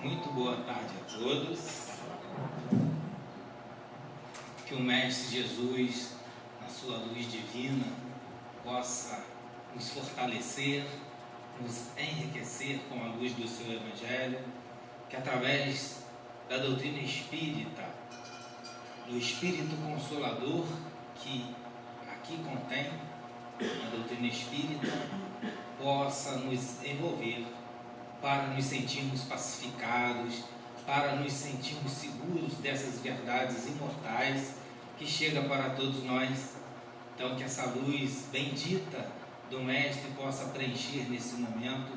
Muito boa tarde a todos. Que o Mestre Jesus, na sua luz divina, possa nos fortalecer, nos enriquecer com a luz do seu Evangelho, que através da doutrina espírita, do Espírito Consolador que aqui contém a doutrina espírita, possa nos envolver para nos sentirmos pacificados, para nos sentirmos seguros dessas verdades imortais que chegam para todos nós. Então, que essa luz bendita do Mestre possa preencher nesse momento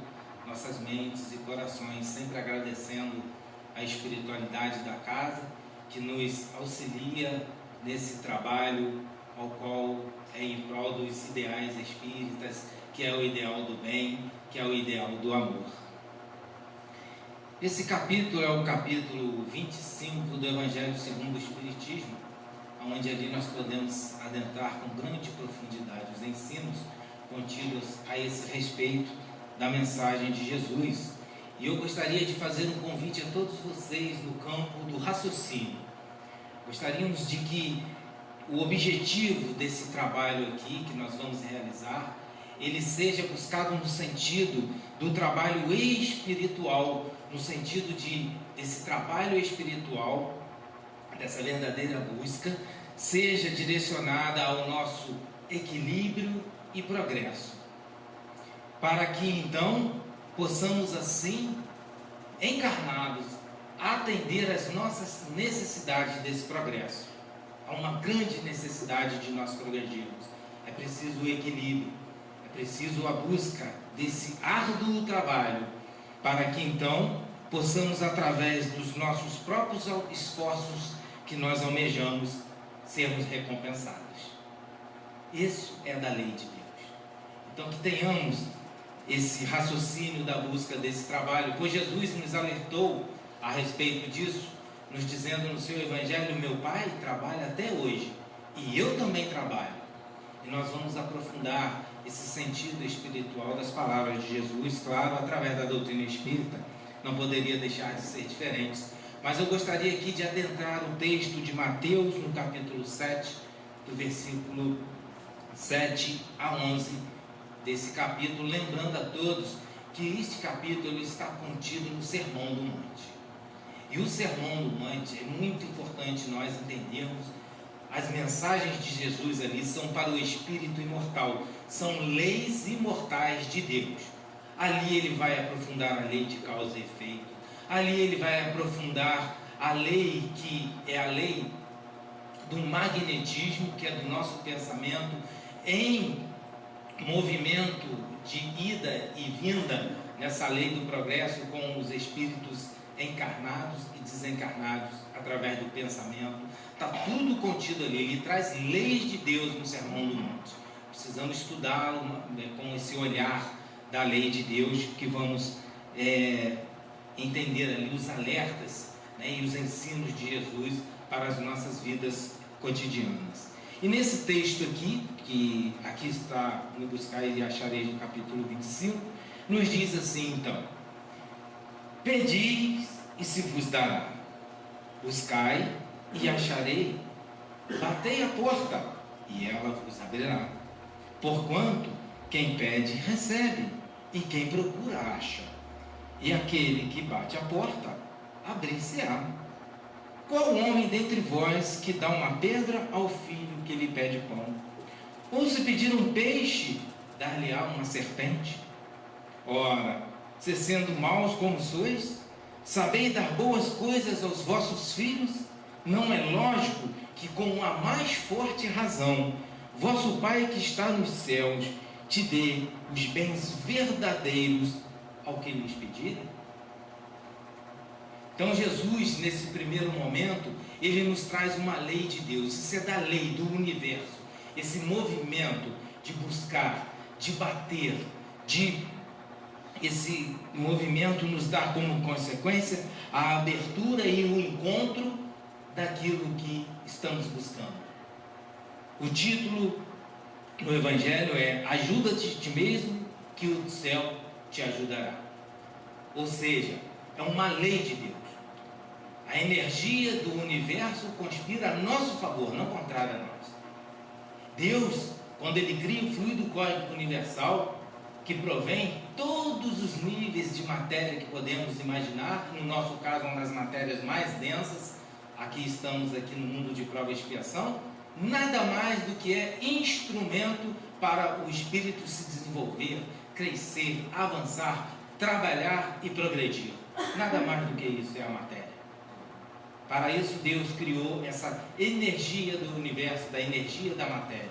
nossas mentes e corações, sempre agradecendo a espiritualidade da casa que nos auxilia nesse trabalho ao qual é em prol dos ideais espíritas, que é o ideal do bem, que é o ideal do amor. Esse capítulo é o capítulo 25 do Evangelho segundo o Espiritismo, onde ali nós podemos adentrar com grande profundidade os ensinos contidos a esse respeito da mensagem de Jesus. E eu gostaria de fazer um convite a todos vocês no campo do raciocínio. Gostaríamos de que o objetivo desse trabalho aqui, que nós vamos realizar, ele seja buscado no sentido do trabalho espiritual, no sentido desse trabalho espiritual, dessa verdadeira busca, seja direcionada ao nosso equilíbrio e progresso, para que então possamos assim, encarnados, atender às nossas necessidades desse progresso. Há uma grande necessidade de nós progredirmos. É preciso o equilíbrio, é preciso a busca desse árduo trabalho, para que então possamos, através dos nossos próprios esforços que nós almejamos, sermos recompensados. Isso é da lei de Deus. Então, que tenhamos esse raciocínio da busca desse trabalho, pois Jesus nos alertou a respeito disso, nos dizendo no seu Evangelho: meu Pai trabalha até hoje e eu também trabalho. E nós vamos aprofundar esse sentido espiritual das palavras de Jesus, claro, através da doutrina espírita, não poderia deixar de ser diferente. Mas eu gostaria aqui de adentrar o texto de Mateus, no capítulo 7, do versículo 7 a 11 desse capítulo, lembrando a todos que este capítulo está contido no Sermão do Monte. E o Sermão do Monte é muito importante nós entendermos. As mensagens de Jesus ali são para o espírito imortal, são leis imortais de Deus. Ali ele vai aprofundar a lei de causa e efeito, ali ele vai aprofundar a lei que é a lei do magnetismo, que é do nosso pensamento em movimento de ida e vinda nessa lei do progresso com os espíritos encarnados e desencarnados através do pensamento. Está tudo contido ali. Ele traz leis de Deus no Sermão do Monte. Precisamos estudá-lo com esse olhar da lei de Deus, que vamos entender ali os alertas, né, e os ensinos de Jesus para as nossas vidas cotidianas. E nesse texto aqui, que aqui está no Buscai e Achareis, no capítulo 25, nos diz assim então: pedi e se vos dará, buscai e acharei, batei a porta e ela vos abrirá. Porquanto quem pede recebe, e quem procura acha, e aquele que bate a porta abrir-se-á. Qual homem dentre vós que dá uma pedra ao filho que lhe pede pão? Ou se pedir um peixe, dar-lhe-á uma serpente? Ora, se sendo maus como sois, sabeis dar boas coisas aos vossos filhos, não é lógico que com a mais forte razão vosso Pai que está nos céus te dê os bens verdadeiros ao que lhes pedirem? Então Jesus, nesse primeiro momento, ele nos traz uma lei de Deus. Isso é da lei do universo, esse movimento de buscar, de bater, esse movimento nos dá como consequência a abertura e o encontro daquilo que estamos buscando. O título no Evangelho é: ajuda-te a ti mesmo, que o céu te ajudará. Ou seja, é uma lei de Deus. A energia do universo conspira a nosso favor, não contrário a nós. Deus, quando Ele cria o fluido cósmico universal, que provém todos os níveis de matéria que podemos imaginar, no nosso caso, uma das matérias mais densas, estamos aqui no mundo de prova e expiação, nada mais do que é instrumento para o espírito se desenvolver, crescer, avançar, trabalhar e progredir. Nada mais do que isso é a matéria. Para isso Deus criou essa energia do universo, da energia da matéria.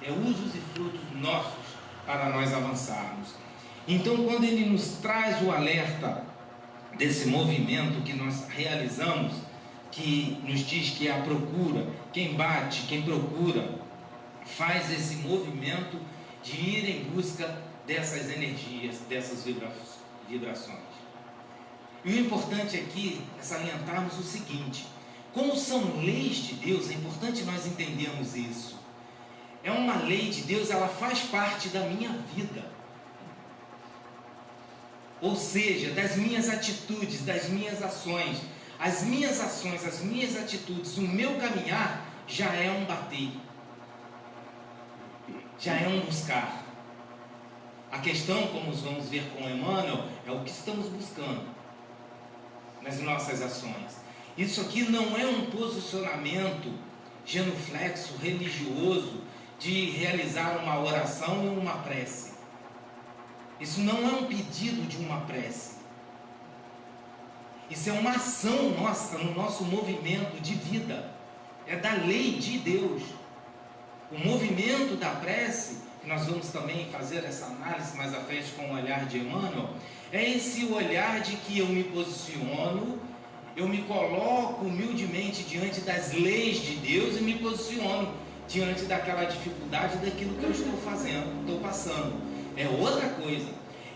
É usos e frutos nossos para nós avançarmos. Então, quando Ele nos traz o alerta desse movimento que nós realizamos, que nos diz que é a procura, quem bate, quem procura, faz esse movimento de ir em busca dessas energias, dessas vibrações. E o importante aqui é salientarmos o seguinte: como são leis de Deus, é importante nós entendermos isso. É uma lei de Deus, ela faz parte da minha vida. Ou seja, das minhas atitudes, das minhas ações. As minhas ações, as minhas atitudes, o meu caminhar já é um bater. Já é um buscar. A questão, como vamos ver com Emmanuel, é o que estamos buscando nas nossas ações. Isso aqui não é um posicionamento genuflexo, religioso, de realizar uma oração e uma prece. Isso não é um pedido de uma prece. Isso é uma ação nossa, no nosso movimento de vida. É da lei de Deus. O movimento da prece, que nós vamos também fazer essa análise mais à frente com o olhar de Emmanuel, é esse olhar de que eu me posiciono, eu me coloco humildemente diante das leis de Deus e me posiciono diante daquela dificuldade, daquilo que eu estou fazendo, estou passando. É outra coisa.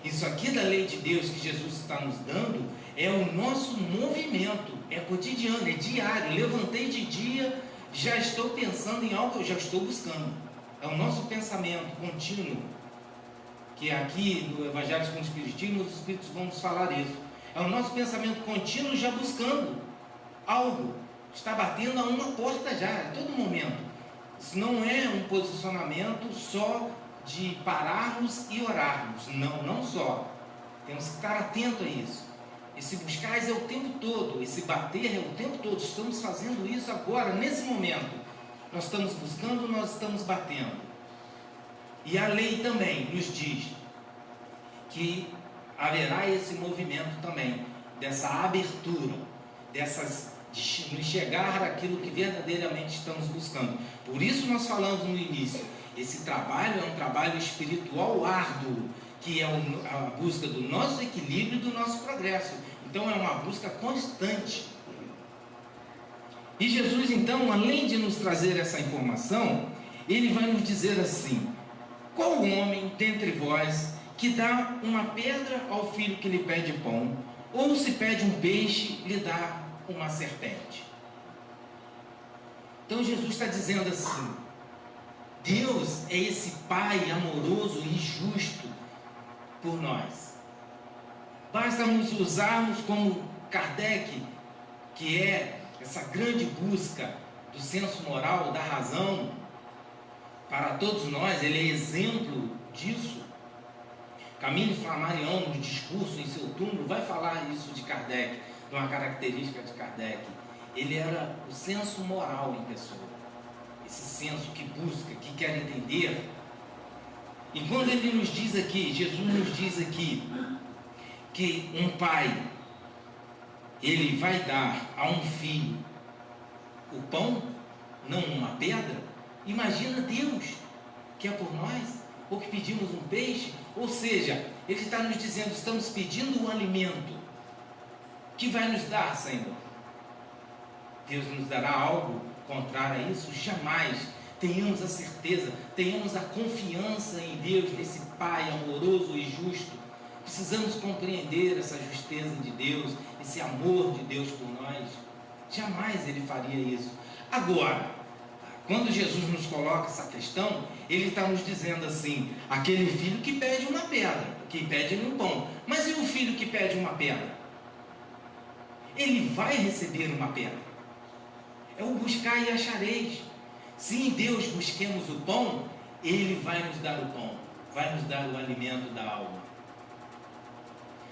Isso aqui da lei de Deus que Jesus está nos dando é o nosso movimento, é cotidiano, é diário. Levantei de dia, já estou pensando em algo, eu já estou buscando. É o nosso pensamento contínuo, que aqui no Evangelho segundo o Espiritismo, os Espíritos vão nos falar isso. É o nosso pensamento contínuo já buscando algo, está batendo a uma porta já, a todo momento. Isso não é um posicionamento só de pararmos e orarmos, não só. Temos que estar atento a isso. Esse buscar é o tempo todo, esse bater é o tempo todo. Estamos fazendo isso agora, nesse momento. Nós estamos buscando, nós estamos batendo. E a lei também nos diz que haverá esse movimento também, dessa abertura, de chegar àquilo que verdadeiramente estamos buscando. Por isso nós falamos no início, esse trabalho é um trabalho espiritual árduo, que é a busca do nosso equilíbrio e do nosso progresso. Então é uma busca constante. E Jesus, então, além de nos trazer essa informação, Ele vai nos dizer assim: qual homem dentre vós que dá uma pedra ao filho que lhe pede pão, ou se pede um peixe, lhe dá uma serpente? Então Jesus está dizendo assim: Deus é esse Pai amoroso e justo por nós. Basta nos usarmos como Kardec, que é essa grande busca do senso moral, da razão, para todos nós. Ele é exemplo disso. Camille Flammarion, no discurso em seu túmulo, vai falar isso de Kardec, de uma característica de Kardec. Ele era o senso moral em pessoa, esse senso que busca, que quer entender. E quando ele nos diz aqui, Jesus nos diz aqui, que um pai, ele vai dar a um filho o pão, não uma pedra. Imagina Deus, que é por nós, ou que pedimos um peixe. Ou seja, Ele está nos dizendo, estamos pedindo um alimento, que vai nos dar, Senhor? Deus nos dará algo contrário a isso? Jamais. Tenhamos a certeza, tenhamos a confiança em Deus, nesse Pai amoroso e justo. Precisamos compreender essa justeza de Deus, esse amor de Deus por nós. Jamais Ele faria isso. Agora, quando Jesus nos coloca essa questão, Ele está nos dizendo assim: aquele filho que pede uma pedra, que pede um pão. Mas e o filho que pede uma pedra? ele vai receber uma pedra. É o buscar e achareis. Se em Deus busquemos o pão, Ele vai nos dar o pão, vai nos dar o alimento da alma.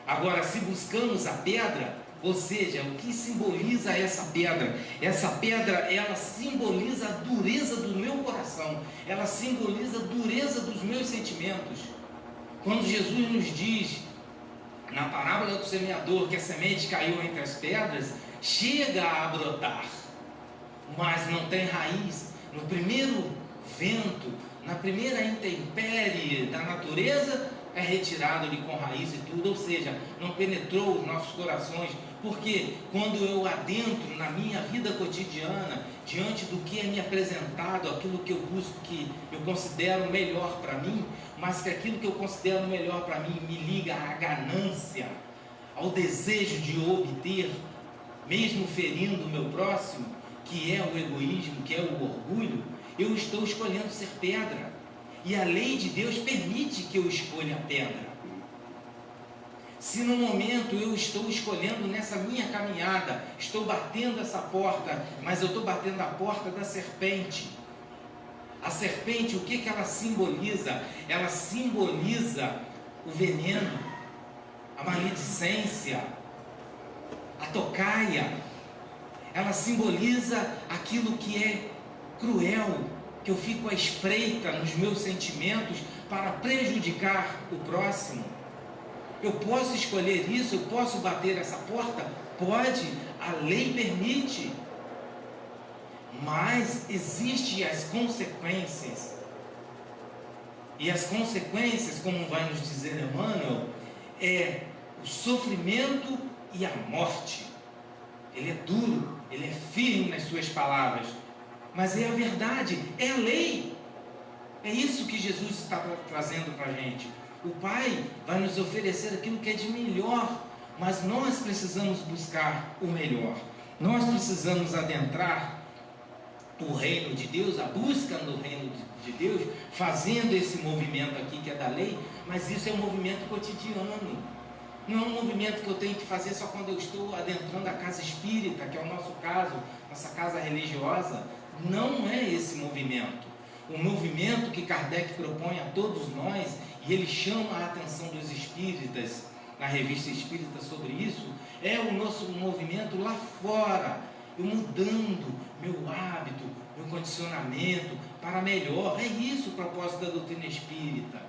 Agora, se buscamos a pedra, ou seja, o que simboliza essa pedra? Essa pedra, ela simboliza a dureza do meu coração, ela simboliza a dureza dos meus sentimentos. Quando Jesus nos diz, na parábola do semeador, que a semente caiu entre as pedras, chega a brotar, mas não tem raiz. No primeiro vento, na primeira intempérie da natureza, é retirado ali com raiz e tudo, ou seja, não penetrou os nossos corações, porque quando eu adentro na minha vida cotidiana, diante do que é me apresentado, aquilo que eu busco, que eu considero melhor para mim, mas que aquilo que eu considero melhor para mim me liga à ganância, ao desejo de obter, mesmo ferindo o meu próximo, que é o egoísmo, que é o orgulho, eu estou escolhendo ser pedra. E a lei de Deus permite que eu escolha a pedra. Se no momento eu estou escolhendo nessa minha caminhada, estou batendo essa porta, mas eu estou batendo a porta da serpente. A serpente, o que ela simboliza? Ela simboliza o veneno, a maledicência, a tocaia. Ela simboliza aquilo que é cruel, que eu fico à espreita nos meus sentimentos para prejudicar o próximo. Eu posso escolher isso, eu posso bater essa porta? Pode, a lei permite. Mas existem as consequências. E as consequências, como vai nos dizer Emmanuel, é o sofrimento e a morte. Ele é duro, ele é firme nas suas palavras, mas é a verdade, é a lei. É isso que Jesus está trazendo para a gente. O Pai vai nos oferecer aquilo que é de melhor, mas nós precisamos buscar o melhor. Nós precisamos adentrar o reino de Deus, a busca no reino de Deus, fazendo esse movimento aqui que é da lei, mas isso é um movimento cotidiano. Não é um movimento que eu tenho que fazer só quando eu estou adentrando a casa espírita, que é o nosso caso, nossa casa religiosa. Não é esse movimento. O movimento que Kardec propõe a todos nós, e ele chama a atenção dos espíritas, na revista Espírita sobre isso, é o nosso movimento lá fora, eu mudando meu hábito, meu condicionamento para melhor. É isso o propósito da doutrina espírita.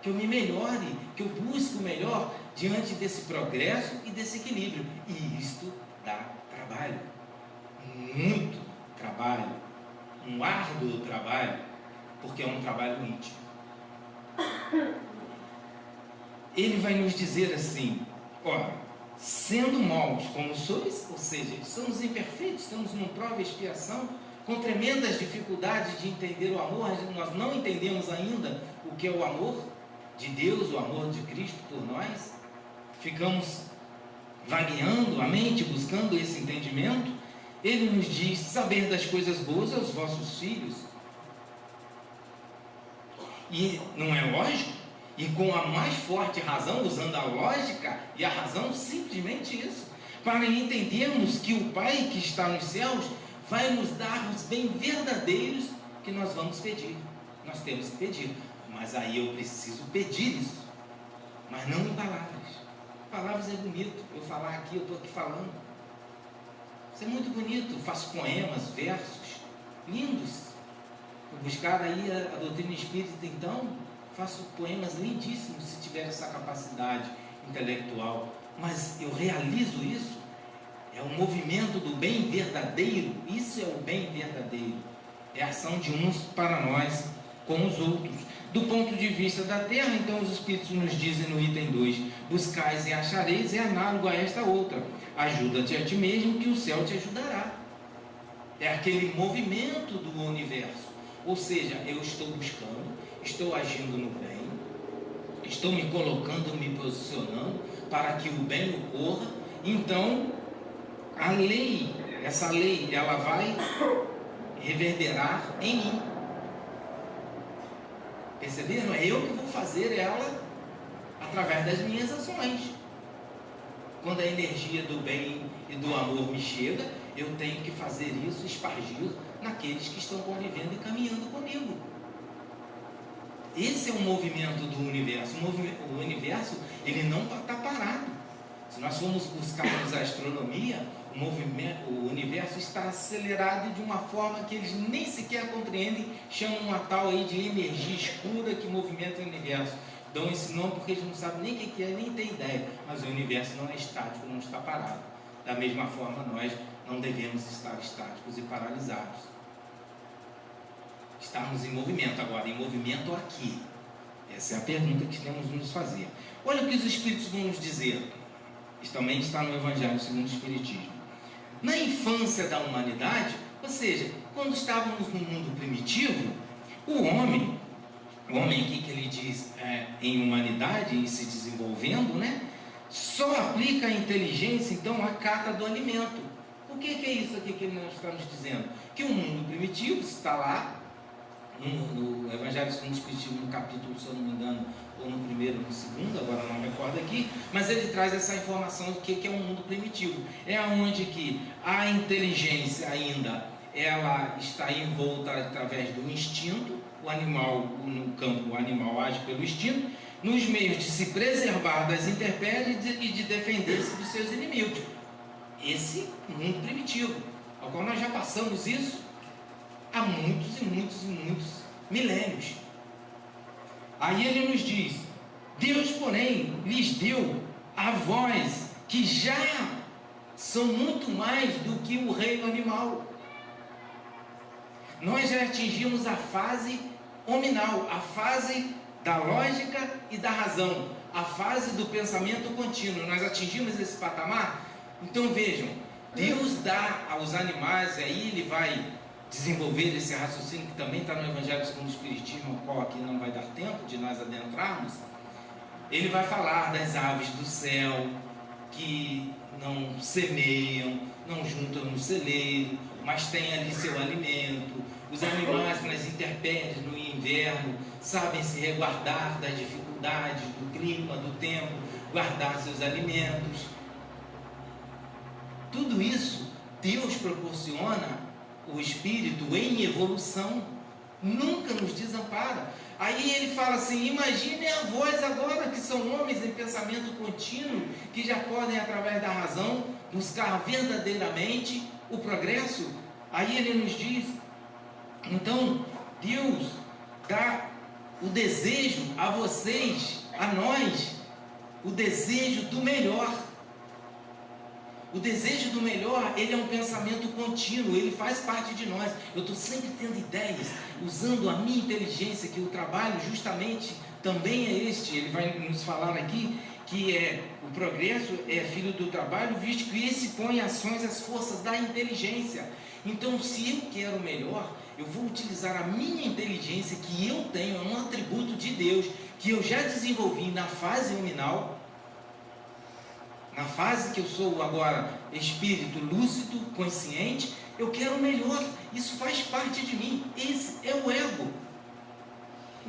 Que eu me melhore, que eu busque o melhor diante desse progresso e desse equilíbrio. E isto dá trabalho, muito trabalho, um árduo trabalho, porque é um trabalho íntimo. Ele vai nos dizer assim: ora, sendo maus como sois, ou seja, somos imperfeitos, estamos numa prova e expiação, com tremendas dificuldades de entender o amor, nós não entendemos ainda o que é o amor de Deus, o amor de Cristo por nós, ficamos vagueando a mente, buscando esse entendimento. Ele nos diz: saber das coisas boas aos vossos filhos. E não é lógico? E com a mais forte razão, usando a lógica e a razão, simplesmente isso, para entendermos que o Pai que está nos céus vai nos dar os bem verdadeiros que nós vamos pedir. Nós temos que pedir, mas aí eu preciso pedir isso, mas não em palavras. Palavras é bonito, eu falar aqui, eu estou aqui falando. Isso é muito bonito, eu faço poemas, versos, lindos. Vou buscar aí a doutrina espírita, então, faço poemas lindíssimos, se tiver essa capacidade intelectual. Mas eu realizo isso, é o movimento do bem verdadeiro, isso é o bem verdadeiro. É a ação de uns para nós com os outros. Do ponto de vista da terra, então, os Espíritos nos dizem no item 2, buscais e achareis, é análogo a esta outra. Ajuda-te a ti mesmo, que o céu te ajudará. É aquele movimento do universo. Ou seja, eu estou buscando, estou agindo no bem, estou me colocando, me posicionando para que o bem ocorra. Então, a lei, essa lei, ela vai reverberar em mim. Perceberam? É eu que vou fazer ela através das minhas ações. quando a energia do bem e do amor me chega, eu tenho que fazer isso, espargir naqueles que estão convivendo e caminhando comigo. Esse é o movimento do universo. O universo, ele não está parado. Se nós formos buscarmos a astronomia, o universo está acelerado de uma forma que eles nem sequer compreendem, chamam uma tal aí de energia escura que movimenta o universo. Dão esse nome porque eles não sabem nem o que é, nem têm ideia. Mas o universo não é estático, não está parado. Da mesma forma, nós não devemos estar estáticos e paralisados. Estarmos em movimento agora, em movimento aqui. Essa é a pergunta que temos de nos fazer. Olha o que os Espíritos vão nos dizer. Isso também está no Evangelho segundo o Espiritismo. Na infância da humanidade, ou seja, quando estávamos no mundo primitivo, o homem aqui que ele diz em humanidade e se desenvolvendo, né, só aplica a inteligência, então, à cata do alimento. O que é isso aqui que nós estamos dizendo? Que o mundo primitivo está lá, no Evangelho segundo o Espiritismo, no capítulo, se eu não me engano, ou no primeiro ou no segundo, agora não me recordo aqui, mas ele traz essa informação do que é um mundo primitivo. É onde que a inteligência ainda, ela está envolta através do instinto, o animal, no campo, o animal age pelo instinto, nos meios de se preservar das intempéries e de defender-se dos seus inimigos. Esse mundo primitivo, ao qual nós já passamos isso há muitos e muitos e muitos milênios. Aí ele nos diz: Deus, porém, lhes deu a voz que já são muito mais do que o reino animal. Nós já atingimos a fase hominal, a fase da lógica e da razão, a fase do pensamento contínuo. Nós atingimos esse patamar. Então vejam, Deus dá aos animais, aí ele vai desenvolver esse raciocínio que também está no Evangelho segundo o Espiritismo, ao qual aqui não vai dar tempo de nós adentrarmos. Ele vai falar das aves do céu, que não semeiam, não juntam no celeiro, mas têm ali seu alimento. Os animais nas intempéries, no inverno, sabem se resguardar das dificuldades, do clima, do tempo, guardar seus alimentos. Tudo isso Deus proporciona o espírito em evolução, nunca nos desampara. Aí ele fala assim: imagine a voz agora, que são homens em pensamento contínuo, que já podem, através da razão, buscar verdadeiramente o progresso. Aí ele nos diz: então Deus dá o desejo a vocês, a nós, o desejo do melhor. O desejo do melhor, ele é um pensamento contínuo, ele faz parte de nós. Eu estou sempre tendo ideias, usando a minha inteligência, que o trabalho justamente também é este. Ele vai nos falar aqui que o progresso é filho do trabalho, visto que esse põe em ações as forças da inteligência. Então, se eu quero o melhor, eu vou utilizar a minha inteligência, que eu tenho, é um atributo de Deus, que eu já desenvolvi na fase hominal. Na fase que eu sou agora espírito lúcido, consciente, eu quero o melhor. Isso faz parte de mim. Esse é o ego.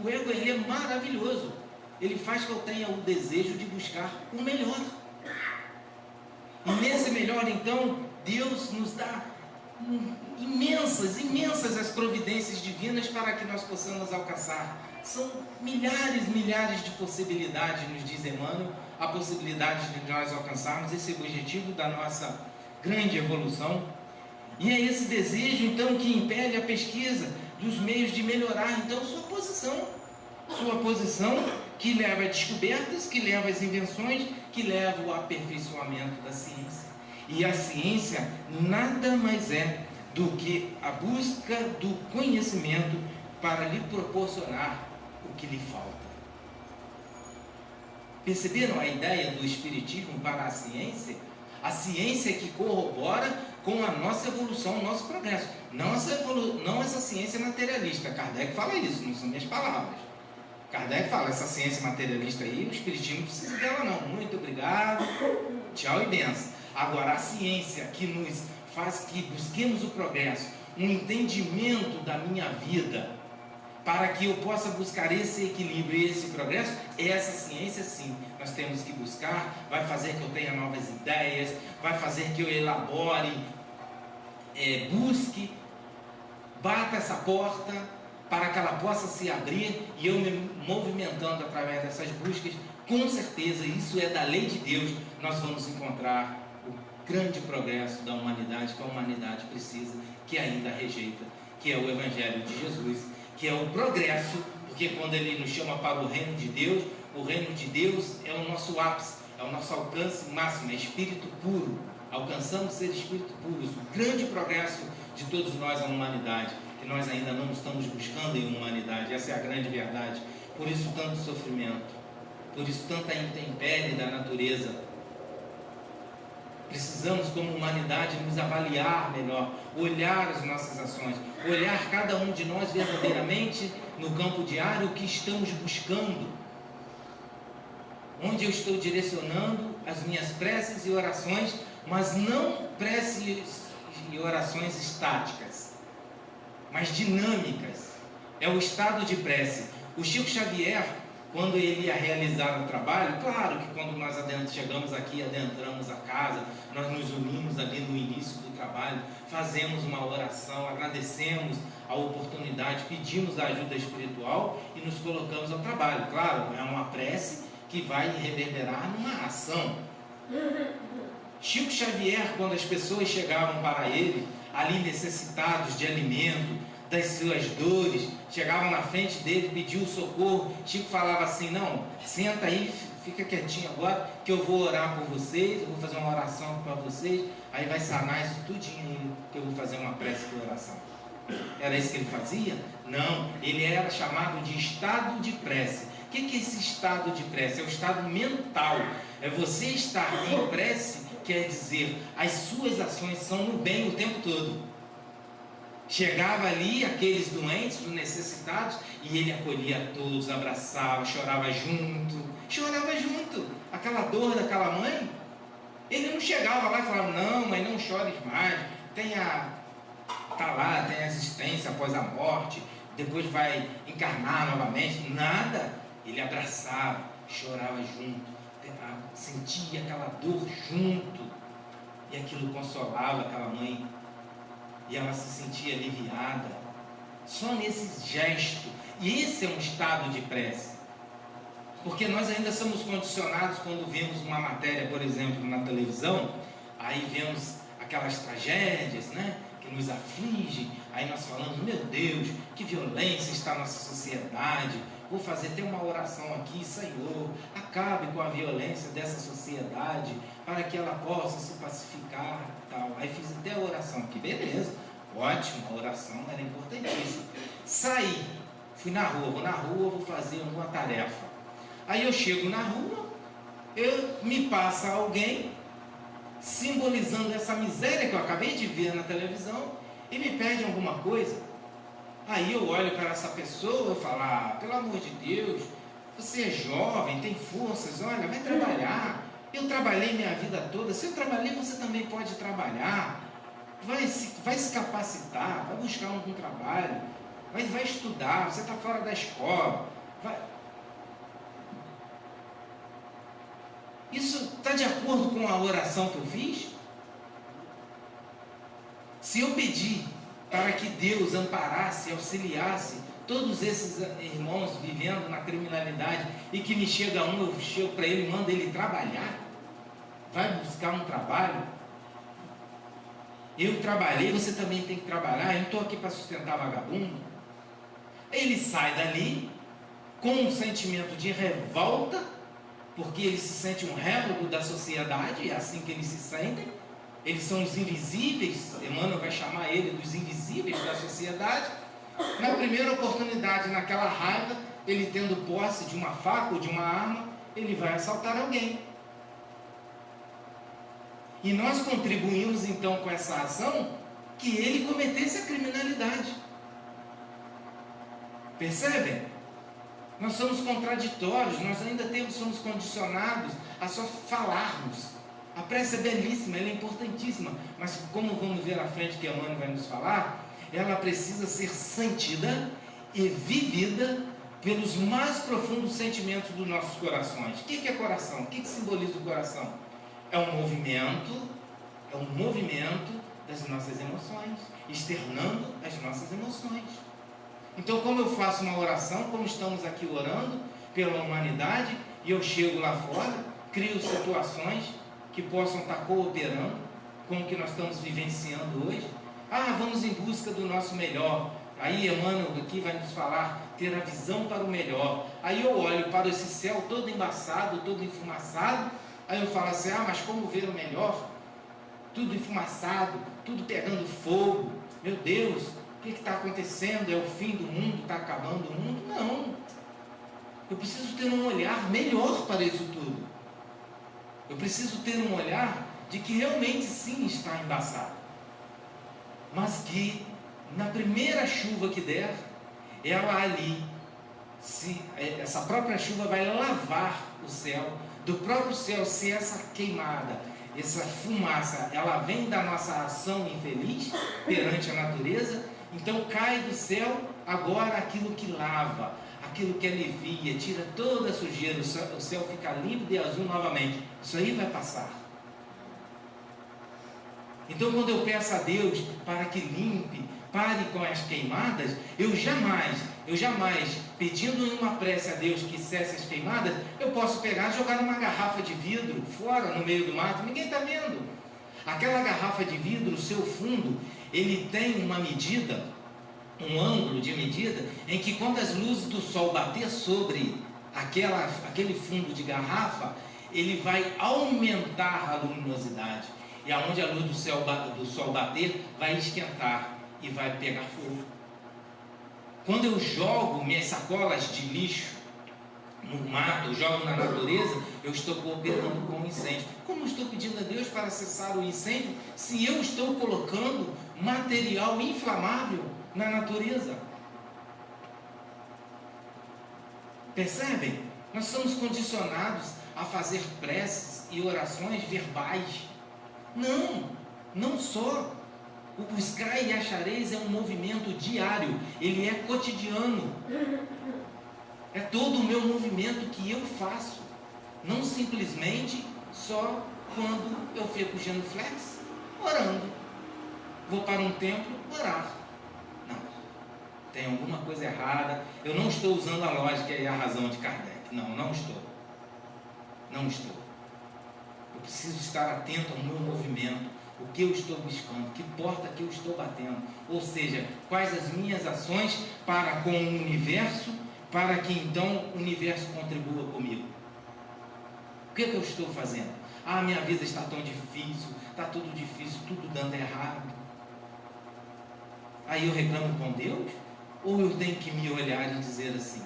O ego, ele é maravilhoso. Ele faz que eu tenha o desejo de buscar o melhor. E nesse melhor, então, Deus nos dá imensas as providências divinas para que nós possamos alcançar. São milhares de possibilidades, nos diz Emmanuel, a possibilidade de nós alcançarmos esse objetivo da nossa grande evolução. E é esse desejo, então, que impele a pesquisa dos meios de melhorar, então, sua posição que leva a descobertas, que leva às invenções, que leva ao aperfeiçoamento da ciência. E a ciência nada mais é do que a busca do conhecimento para lhe proporcionar o que lhe falta. Perceberam a ideia do Espiritismo para a ciência? A ciência que corrobora com a nossa evolução, o nosso progresso. Não essa ciência materialista. Kardec fala isso, não são minhas palavras. Kardec fala: essa ciência materialista aí, o Espiritismo não precisa dela não. Muito obrigado, tchau e benção. Agora, a ciência que nos faz que busquemos o progresso, um entendimento da minha vida, para que eu possa buscar esse equilíbrio e esse progresso, essa ciência sim, nós temos que buscar, vai fazer que eu tenha novas ideias, vai fazer que eu elabore, busque, bata essa porta, para que ela possa se abrir, e eu me movimentando através dessas buscas, com certeza, isso é da lei de Deus, nós vamos encontrar o grande progresso da humanidade, que a humanidade precisa, que ainda rejeita, que é o Evangelho de Jesus, que é o progresso, porque quando ele nos chama para o reino de Deus, o reino de Deus é o nosso ápice, é o nosso alcance máximo, é espírito puro, alcançamos ser espírito puro, o grande progresso de todos nós, a humanidade, que nós ainda não estamos buscando em humanidade, essa é a grande verdade. Por isso tanto sofrimento, por isso tanta intempérie da natureza. Precisamos, como humanidade, nos avaliar melhor, olhar as nossas ações, olhar cada um de nós verdadeiramente no campo diário o que estamos buscando, onde eu estou direcionando as minhas preces e orações, mas não preces e orações estáticas, mas dinâmicas. É o estado de prece. O Chico Xavier, quando ele ia realizar o trabalho, claro que quando nós chegamos aqui, adentramos a casa, nós nos unimos ali no início do trabalho, fazemos uma oração, agradecemos a oportunidade, pedimos a ajuda espiritual e nos colocamos ao trabalho. Claro, é uma prece que vai reverberar numa ação. Chico Xavier, quando as pessoas chegavam para ele, ali necessitados de alimento, das suas dores, chegavam na frente dele, pediam socorro, Chico falava assim: não, senta aí, fica quietinho agora, que eu vou orar por vocês, eu vou fazer uma oração para vocês, aí vai sanar isso tudinho, que eu vou fazer uma prece de oração. Era isso que ele fazia? Não, ele era chamado de estado de prece. O que é esse estado de prece? É o estado mental, é você estar em prece, quer dizer, as suas ações são no bem o tempo todo. Chegava ali aqueles doentes, os necessitados, e ele acolhia todos, abraçava, chorava junto. Aquela dor daquela mãe, ele não chegava lá e falava: não, mãe, não chores mais, tá lá, tem a existência após a morte, depois vai encarnar novamente. Nada, ele abraçava, chorava junto, sentia aquela dor junto, e aquilo consolava aquela mãe, e ela se sentia aliviada, só nesse gesto. E esse é um estado de prece, porque nós ainda somos condicionados quando vemos uma matéria, por exemplo, na televisão, aí vemos aquelas tragédias, né, que nos afligem, aí nós falamos: meu Deus, que violência está na nossa sociedade, vou fazer até uma oração aqui: Senhor, acabe com a violência dessa sociedade, para que ela possa se pacificar e tal. Aí fiz até a oração aqui, beleza, ótimo, a oração era importantíssima. Saí, fui na rua, vou fazer uma tarefa. Aí eu chego na rua, me passa alguém simbolizando essa miséria que eu acabei de ver na televisão e me pede alguma coisa. Aí eu olho para essa pessoa e falo: ah, pelo amor de Deus, você é jovem, tem forças, olha, vai trabalhar. Eu trabalhei minha vida toda, se eu trabalhei, você também pode trabalhar. Vai se capacitar, vai buscar algum trabalho, vai estudar, você está fora da escola. Isso está de acordo com a oração que eu fiz? Se eu pedir para que Deus amparasse, auxiliasse todos esses irmãos vivendo na criminalidade, e que me chega eu chego para ele, mando ele trabalhar, vai buscar um trabalho. Eu trabalhei, você também tem que trabalhar, eu não estou aqui para sustentar vagabundo. Ele sai dali com um sentimento de revolta, porque ele se sente um réprobo da sociedade, é assim que eles se sentem. Eles são os invisíveis, Emmanuel vai chamar ele dos invisíveis da sociedade. Na primeira oportunidade, naquela raiva, ele tendo posse de uma faca ou de uma arma, ele vai assaltar alguém. E nós contribuímos então com essa ação que ele cometesse a criminalidade. Percebem? Nós somos contraditórios, nós ainda somos condicionados a só falarmos. A prece é belíssima, ela é importantíssima, mas como vamos ver à frente que Emmanuel vai nos falar, ela precisa ser sentida e vivida pelos mais profundos sentimentos dos nossos corações. O que é coração? O que simboliza o coração? É um movimento das nossas emoções, externando as nossas emoções. Então, como eu faço uma oração, como estamos aqui orando pela humanidade, e eu chego lá fora, crio situações que possam estar cooperando com o que nós estamos vivenciando hoje. Vamos em busca do nosso melhor. Aí Emmanuel aqui vai nos falar, ter a visão para o melhor. Aí eu olho para esse céu todo embaçado, todo enfumaçado, aí eu falo assim, mas como ver o melhor? Tudo enfumaçado, tudo pegando fogo. Meu Deus, o que está acontecendo? É o fim do mundo? Está acabando o mundo? Não. Eu preciso ter um olhar melhor para isso tudo. Eu preciso ter um olhar de que realmente sim está embaçado, mas que na primeira chuva que der, ela ali, essa própria chuva vai lavar o céu, do próprio céu, se essa queimada, essa fumaça, ela vem da nossa ação infeliz perante a natureza, então cai do céu agora aquilo que lava, aquilo que alivia, tira toda a sujeira, o céu fica límpido e azul novamente. Isso aí vai passar. Então, quando eu peço a Deus para que limpe, pare com as queimadas, eu jamais, pedindo em uma prece a Deus que cesse as queimadas, eu posso pegar e jogar numa garrafa de vidro fora, no meio do mato, ninguém está vendo. Aquela garrafa de vidro, o seu fundo, ele tem uma medida, um ângulo de medida, em que quando as luzes do sol bater sobre aquele fundo de garrafa, ele vai aumentar a luminosidade. E aonde a luz do sol bater, vai esquentar e vai pegar fogo. Quando eu jogo minhas sacolas de lixo no mato, eu jogo na natureza, eu estou cooperando com o incêndio. Como eu estou pedindo a Deus para cessar o incêndio, se eu estou colocando material inflamável na natureza? Percebem? Nós somos condicionados a fazer preces e orações verbais. Não só. O buscar e achareis é um movimento diário, ele é cotidiano. É todo o meu movimento que eu faço, não simplesmente só quando eu fico genuflex, orando. Vou para um templo orar. Não, tem alguma coisa errada. Eu não estou usando a lógica e a razão de Kardec. Não estou. Eu preciso estar atento ao meu movimento, o que eu estou buscando, que porta que eu estou batendo, ou seja, quais as minhas ações para com o universo, para que então o universo contribua comigo. O que eu estou fazendo? Minha vida está tão difícil, está tudo difícil, tudo dando errado. Aí eu reclamo com Deus? Ou eu tenho que me olhar e dizer assim,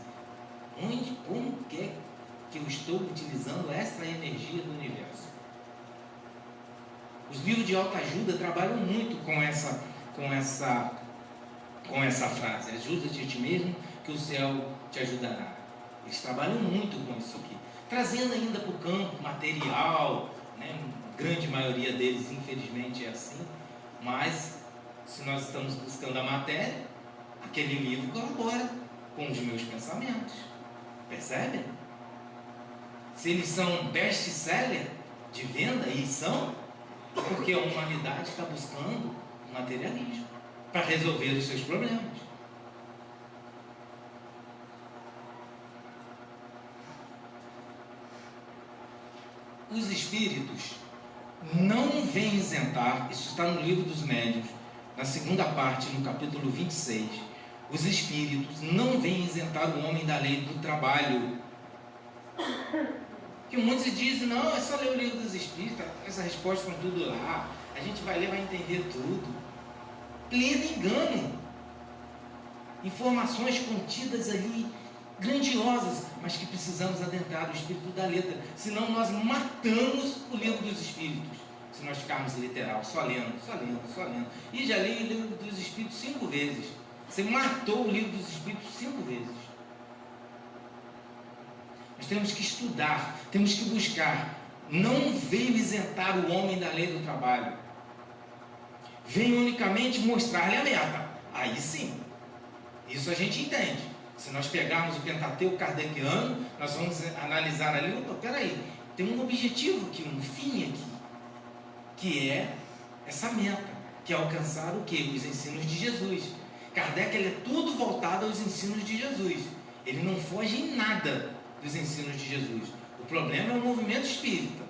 como é que eu estou utilizando essa energia do universo? Os livros de autoajuda trabalham muito com essa frase, ajuda-te a ti mesmo que o céu te ajudará. Eles trabalham muito com isso aqui, trazendo ainda para o campo material, né? A grande maioria deles infelizmente é assim, mas se nós estamos buscando a matéria, aquele livro colabora com os meus pensamentos. Percebem? Se eles são best-seller de venda, e são, porque a humanidade está buscando materialismo para resolver os seus problemas. Os espíritos não vêm isentar, isso está no Livro dos Médiuns, na segunda parte, no capítulo 26, os espíritos não vêm isentar o homem da lei do trabalho. Que muitos dizem, não, é só ler o Livro dos Espíritos, essas respostas estão tudo lá, a gente vai ler, vai entender tudo. Pleno engano. Informações contidas ali, grandiosas, mas que precisamos adentrar o espírito da letra, senão nós matamos o Livro dos Espíritos, se nós ficarmos literal, só lendo. E já li o Livro dos Espíritos 5 vezes. Você matou o Livro dos Espíritos 5 vezes. Nós temos que estudar, temos que buscar. Não veio isentar o homem da lei do trabalho. Veio unicamente mostrar-lhe a meta. Aí sim. Isso a gente entende. Se nós pegarmos o Pentateuco kardeciano, nós vamos analisar ali, opa, peraí, tem um objetivo aqui, um fim aqui, que é essa meta, que é alcançar o quê? Os ensinos de Jesus. Kardec, ele é tudo voltado aos ensinos de Jesus. Ele não foge em nada dos ensinos de Jesus. O problema é o movimento espírita.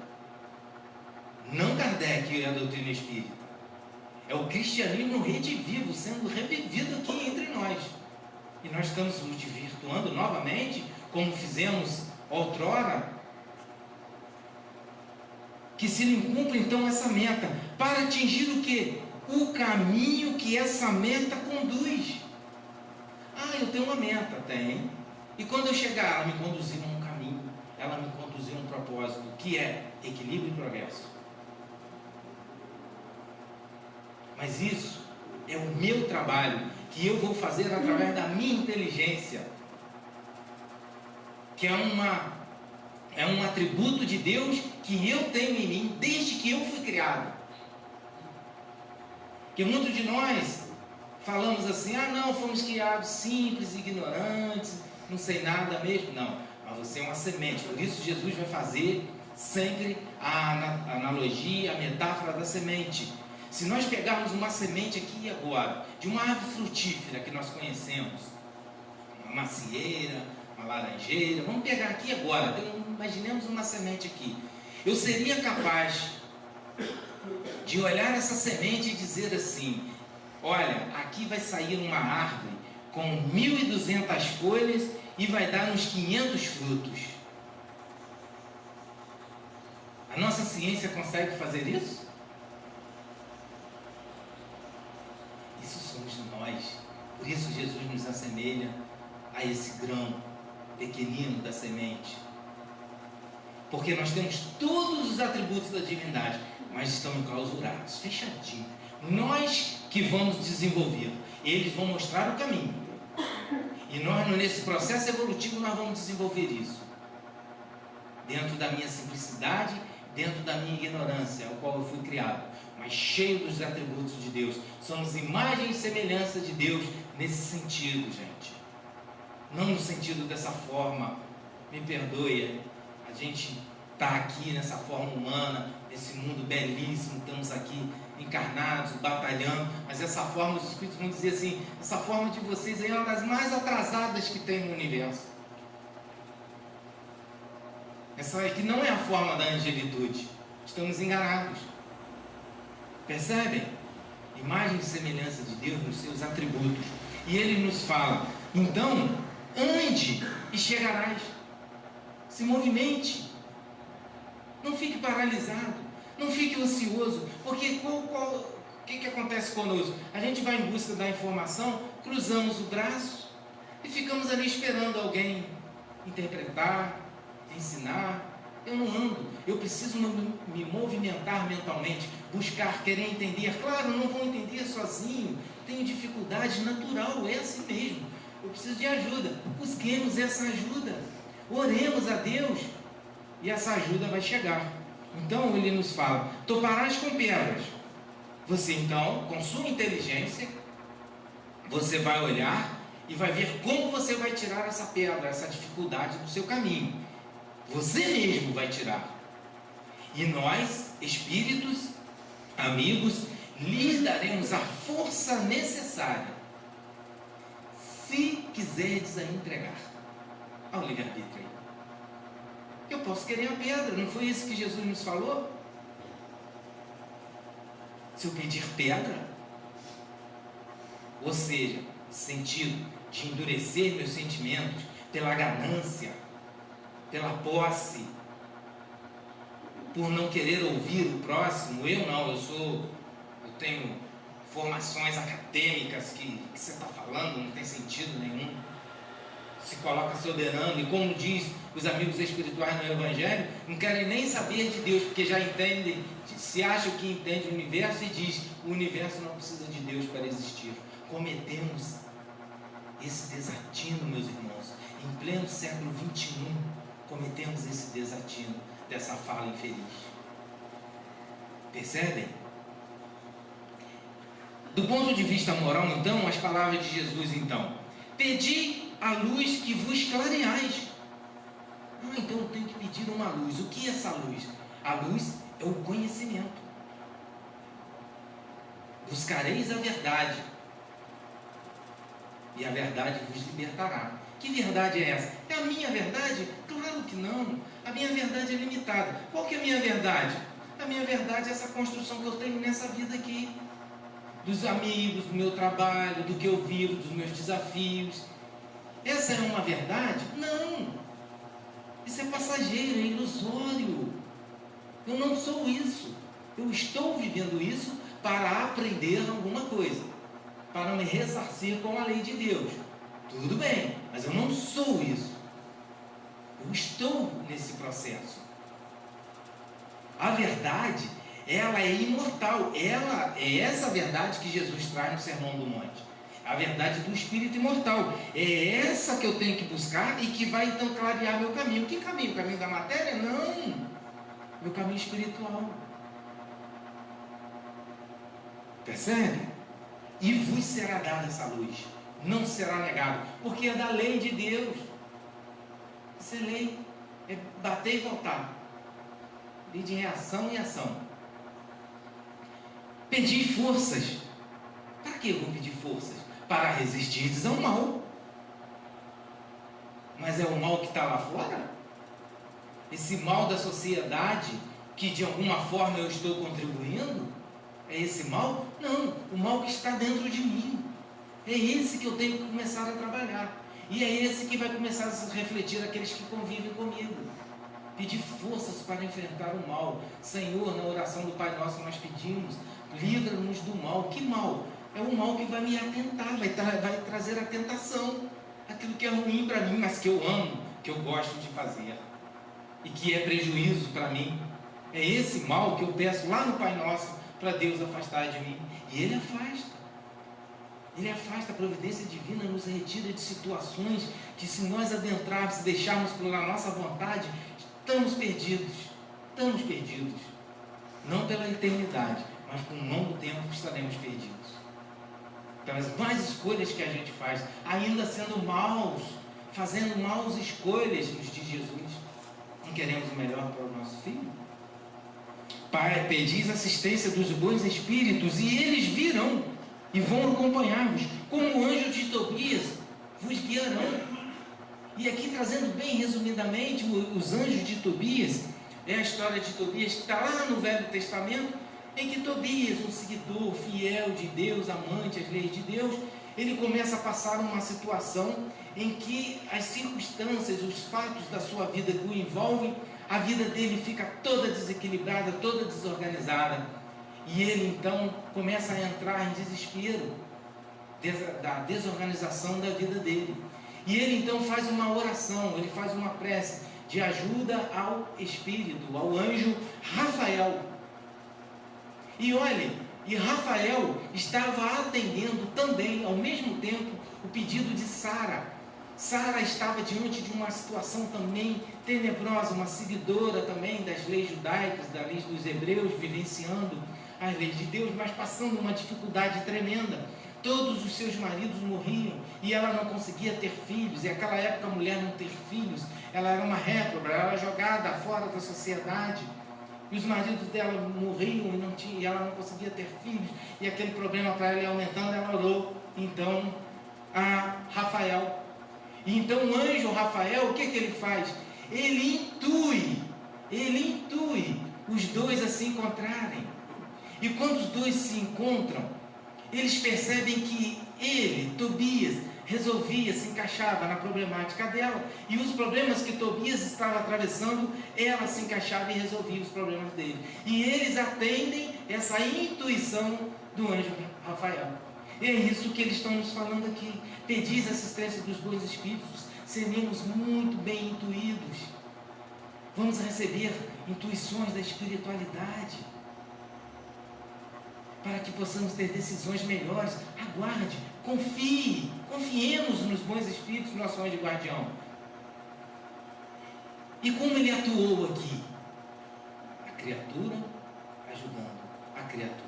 Não Kardec e a doutrina espírita. É o cristianismo redivivo, sendo revivido aqui entre nós. E nós estamos nos desvirtuando novamente, como fizemos outrora, que se não cumpre então essa meta, para atingir o quê? O caminho que essa meta conduz. Ah, eu tenho uma meta, tem. E quando eu chegar, ela me conduziu a um caminho, ela me conduziu a um propósito, que é equilíbrio e progresso. Mas isso é o meu trabalho, que eu vou fazer através da minha inteligência, que é um atributo de Deus que eu tenho em mim desde que eu fui criado. Que muitos de nós falamos assim, ah não, fomos criados simples, ignorantes, não sei nada mesmo. Não, mas você é uma semente. Por isso Jesus vai fazer sempre a analogia, a metáfora da semente. Se nós pegarmos uma semente aqui e agora, de uma árvore frutífera que nós conhecemos, uma macieira, uma laranjeira, vamos pegar aqui agora, imaginemos uma semente aqui. Eu seria capaz de olhar essa semente e dizer assim, olha, aqui vai sair uma árvore com 1.200 folhas e vai dar uns 500 frutos. A nossa ciência consegue fazer isso? Isso somos nós. Por isso Jesus nos assemelha a esse grão pequenino da semente. Porque nós temos todos os atributos da divindade, mas estão enclausurados, fechadinhos. Nós que vamos desenvolver, eles vão mostrar o caminho. E nós, nesse processo evolutivo, nós vamos desenvolver isso. Dentro da minha simplicidade, dentro da minha ignorância, ao qual eu fui criado, mas cheio dos atributos de Deus. Somos imagem e semelhança de Deus nesse sentido, gente. Não no sentido dessa forma, me perdoe, a gente está aqui nessa forma humana, nesse mundo belíssimo, estamos aqui encarnados, batalhando, mas essa forma, os Espíritos vão dizer assim, essa forma de vocês aí é uma das mais atrasadas que tem no universo. Essa aqui não é a forma da angelitude. Estamos enganados. Percebem? Imagem e semelhança de Deus nos seus atributos. E Ele nos fala, então, ande e chegarás. Se movimente. Não fique paralisado. Não fique ocioso. Porque o que acontece conosco? A gente vai em busca da informação, cruzamos o braço e ficamos ali esperando alguém interpretar, ensinar. Eu não ando, eu preciso me movimentar mentalmente, buscar, querer entender. Claro, não vou entender sozinho, tenho dificuldade, natural, é assim mesmo. Eu preciso de ajuda, busquemos essa ajuda, oremos a Deus e essa ajuda vai chegar. Então ele nos fala, toparás com pedras. Você então, com sua inteligência, você vai olhar e vai ver como você vai tirar essa pedra, essa dificuldade do seu caminho. Você mesmo vai tirar. E nós, espíritos, amigos, lhes daremos a força necessária, se quiserdes a entregar. Ao livre-arbítrio aí. Eu posso querer a pedra, não foi isso que Jesus nos falou? Se eu pedir pedra, ou seja, sentido de endurecer meus sentimentos pela ganância, pela posse, por não querer ouvir o próximo. Eu tenho formações acadêmicas que você está falando não tem sentido nenhum, se coloca soberano, e como diz os amigos espirituais no Evangelho, não querem nem saber de Deus, porque já entendem, se acham que entende o universo e diz, o universo não precisa de Deus para existir. Cometemos esse desatino, meus irmãos, em pleno século XXI, cometemos esse desatino dessa fala infeliz. Percebem? Do ponto de vista moral, então, as palavras de Jesus, então, Pedi a luz que vos clareais. Então eu tenho que pedir uma luz. O que é essa luz? A luz é o conhecimento. Buscareis a verdade, e a verdade vos libertará. Que verdade é essa? É a minha verdade? Claro que não. A minha verdade é limitada. Qual que é a minha verdade? A minha verdade é essa construção que eu tenho nessa vida aqui. Dos amigos, do meu trabalho, do que eu vivo, dos meus desafios. Essa é uma verdade? Não. Isso é passageiro, é ilusório. Eu não sou isso. Eu estou vivendo isso para aprender alguma coisa, para me ressarcir com a lei de Deus. Tudo bem, mas eu não sou isso. Eu estou nesse processo. A verdade, ela é imortal. Ela é essa verdade que Jesus traz no Sermão do Monte. A verdade do Espírito imortal. É essa que eu tenho que buscar e que vai então clarear meu caminho. Que caminho? O caminho da matéria? Não. Meu caminho espiritual. Percebe? E vos será dada essa luz. Não será negado. Porque é da lei de Deus. Isso é lei. É bater e voltar. Lei de reação e ação. Pedi forças. Para que eu vou pedir forças? Para resistir ao mal. Mas é o mal que está lá fora? Esse mal da sociedade que de alguma forma eu estou contribuindo? É esse mal? Não, o mal que está dentro de mim. É esse que eu tenho que começar a trabalhar. E é esse que vai começar a se refletir naqueles que convivem comigo. Pedir forças para enfrentar o mal. Senhor, na oração do Pai Nosso nós pedimos, livra-nos do mal. Que mal? É o mal que vai me atentar, vai trazer a tentação. Aquilo que é ruim para mim, mas que eu amo, que eu gosto de fazer. E que é prejuízo para mim. É esse mal que eu peço lá no Pai Nosso para Deus afastar de mim. E Ele afasta. Ele afasta. A providência divina nos retira de situações que, se nós adentrarmos, se deixarmos pela nossa vontade, estamos perdidos. Estamos perdidos. Não pela eternidade, mas por um longo tempo estaremos perdidos. Pelas más escolhas que a gente faz, ainda sendo maus, fazendo maus escolhas, nos diz Jesus. Não queremos o melhor para o nosso filho? Pai, pedis assistência dos bons espíritos, e eles virão e vão acompanhar-vos, como o anjo de Tobias vos guiarão. E aqui, trazendo bem resumidamente os anjos de Tobias, é a história de Tobias que está lá no Velho Testamento, em que Tobias, um seguidor fiel de Deus, amante às leis de Deus, ele começa a passar uma situação em que as circunstâncias, os fatos da sua vida que o envolvem, a vida dele fica toda desequilibrada, toda desorganizada. E ele então começa a entrar em desespero da desorganização da vida dele. E ele então faz uma oração, ele faz uma prece de ajuda ao Espírito, ao anjo Rafael. E olhem, e Rafael estava atendendo também, ao mesmo tempo, o pedido de Sara. Sara estava diante de uma situação também tenebrosa, uma seguidora também das leis judaicas, das leis dos hebreus, vivenciando as leis de Deus, mas passando uma dificuldade tremenda. Todos os seus maridos morriam e ela não conseguia ter filhos. E naquela época a mulher não ter filhos, ela era uma réproba, ela era jogada fora da sociedade. E os maridos dela morriam e ela não conseguia ter filhos. E aquele problema para ela ia aumentando, ela orou então a Rafael. E então o anjo Rafael, o que ele faz? Ele intui os dois a se encontrarem. E quando os dois se encontram, eles percebem que ele, Tobias, resolvia, se encaixava na problemática dela, e os problemas que Tobias estava atravessando, ela se encaixava e resolvia os problemas dele. E eles atendem essa intuição do anjo Rafael. E é isso que eles estão nos falando aqui. Pedis assistência dos bons espíritos, seremos muito bem intuídos. Vamos receber intuições da espiritualidade, para que possamos ter decisões melhores. Aguarde, confie, confiemos nos bons espíritos, nosso anjo guardião. E como ele atuou aqui? A criatura ajudando a criatura.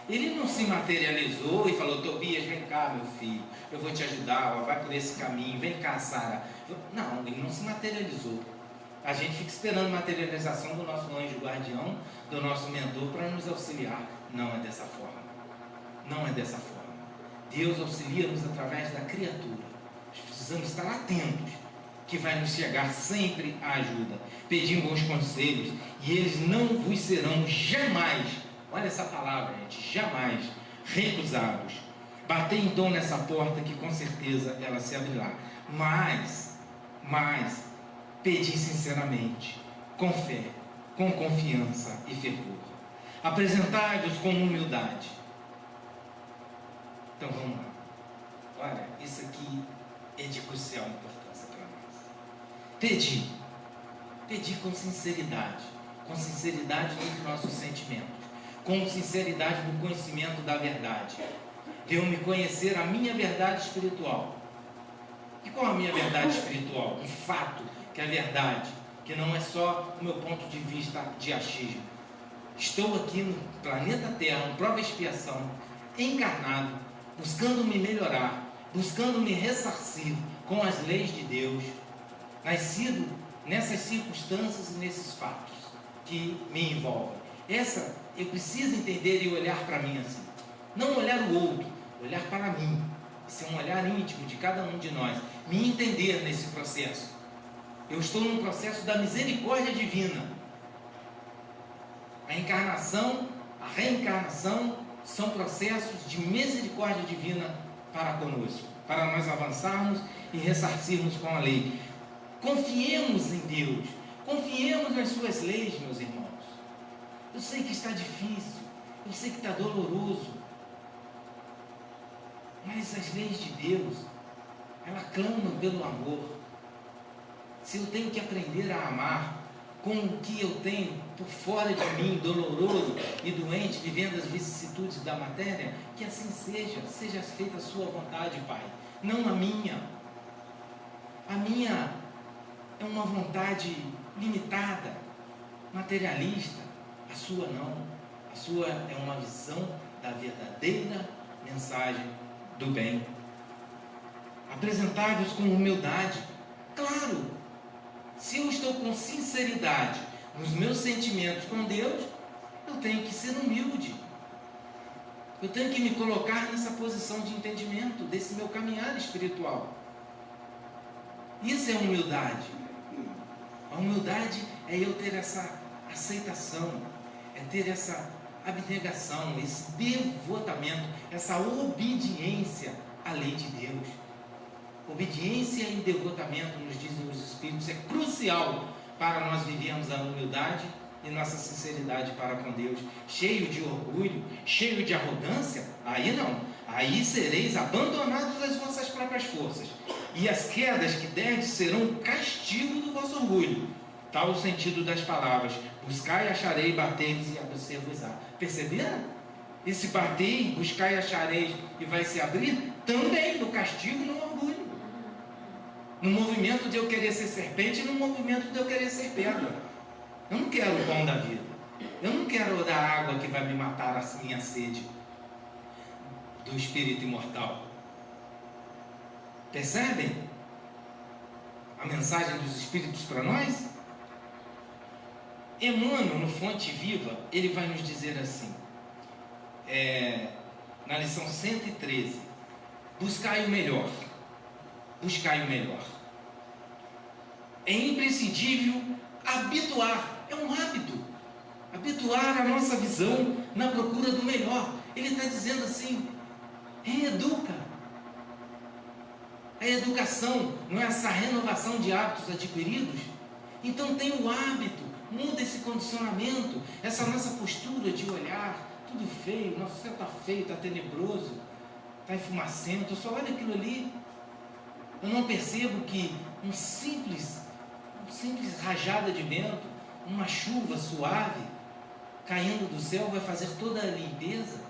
Ele não se materializou e falou: Tobias, vem cá, meu filho, eu vou te ajudar, ó, vai por esse caminho, vem cá, Sara. Não, ele não se materializou. A gente fica esperando a materialização do nosso anjo guardião, do nosso mentor, para nos auxiliar. Não é dessa forma. Não é dessa forma. Deus auxilia-nos através da criatura. Nós precisamos estar atentos, que vai nos chegar sempre a ajuda. Pedi bons conselhos, e eles não vos serão jamais, olha essa palavra, gente, jamais recusados. Batei então nessa porta, que com certeza ela se abrirá. Mas, pedi sinceramente, com fé, com confiança e fervor. Apresentai-vos com humildade. Então vamos lá. Olha, isso aqui é de crucial importância para nós. Pedi com sinceridade nos nossos sentimentos, com sinceridade no conhecimento da verdade. De eu me conhecer a minha verdade espiritual. E qual a minha verdade espiritual? Um fato que é verdade, que não é só o meu ponto de vista de achismo. Estou aqui no planeta Terra, em prova e expiação, encarnado, buscando me melhorar, buscando me ressarcir com as leis de Deus, nascido nessas circunstâncias e nesses fatos que me envolvem. Eu preciso entender e olhar para mim assim. Não olhar o outro, olhar para mim. Esse é um olhar íntimo de cada um de nós. Me entender nesse processo. Eu estou num processo da misericórdia divina. A encarnação, a reencarnação são processos de misericórdia divina para conosco, para nós avançarmos e ressarcirmos com a lei. Confiemos em Deus, confiemos nas suas leis, meus irmãos. Eu sei que está difícil, eu sei que está doloroso, mas as leis de Deus, elas clamam pelo amor. Se eu tenho que aprender a amar com o que eu tenho por fora de mim, doloroso e doente, vivendo as vicissitudes da matéria, que assim seja feita a sua vontade, Pai, não a minha. A minha é uma vontade limitada, materialista, a sua não. A sua é uma visão da verdadeira mensagem do bem. Apresentai-vos com humildade. Claro, se eu estou com sinceridade nos meus sentimentos com Deus, eu tenho que ser humilde. Eu tenho que me colocar nessa posição de entendimento desse meu caminhar espiritual. Isso é humildade. A humildade é eu ter essa aceitação, é ter essa abnegação, esse devotamento, essa obediência à lei de Deus. Obediência e devotamento, nos dizem os Espíritos, é crucial para nós vivermos a humildade e nossa sinceridade para com Deus. Cheio de orgulho, cheio de arrogância, aí não. Aí sereis abandonados às vossas próprias forças, e as quedas que derdes serão castigo do vosso orgulho. Tal o sentido das palavras: buscai, acharei, bateis e abrir-vos-á. Perceberam? Esse bater, buscai, achareis e vai se abrir também no castigo e no orgulho. No movimento de eu querer ser serpente e no movimento de eu querer ser pedra. Eu não quero o pão da vida. Eu não quero da água que vai me matar a minha sede do espírito imortal. Percebem a mensagem dos Espíritos para nós? Emmanuel, no Fonte Viva, ele vai nos dizer assim, na lição 113: buscai o melhor. Buscai o melhor. É imprescindível habituar, é um hábito, habituar a nossa visão na procura do melhor. Ele está dizendo assim: reeduca. A educação não é essa renovação de hábitos adquiridos? Então tem o hábito, muda esse condicionamento, essa nossa postura de olhar tudo feio, nosso céu está feio, está tenebroso, está enfumacento, eu só olho aquilo ali. Eu não percebo que um simples rajada de vento, uma chuva suave caindo do céu vai fazer toda a limpeza,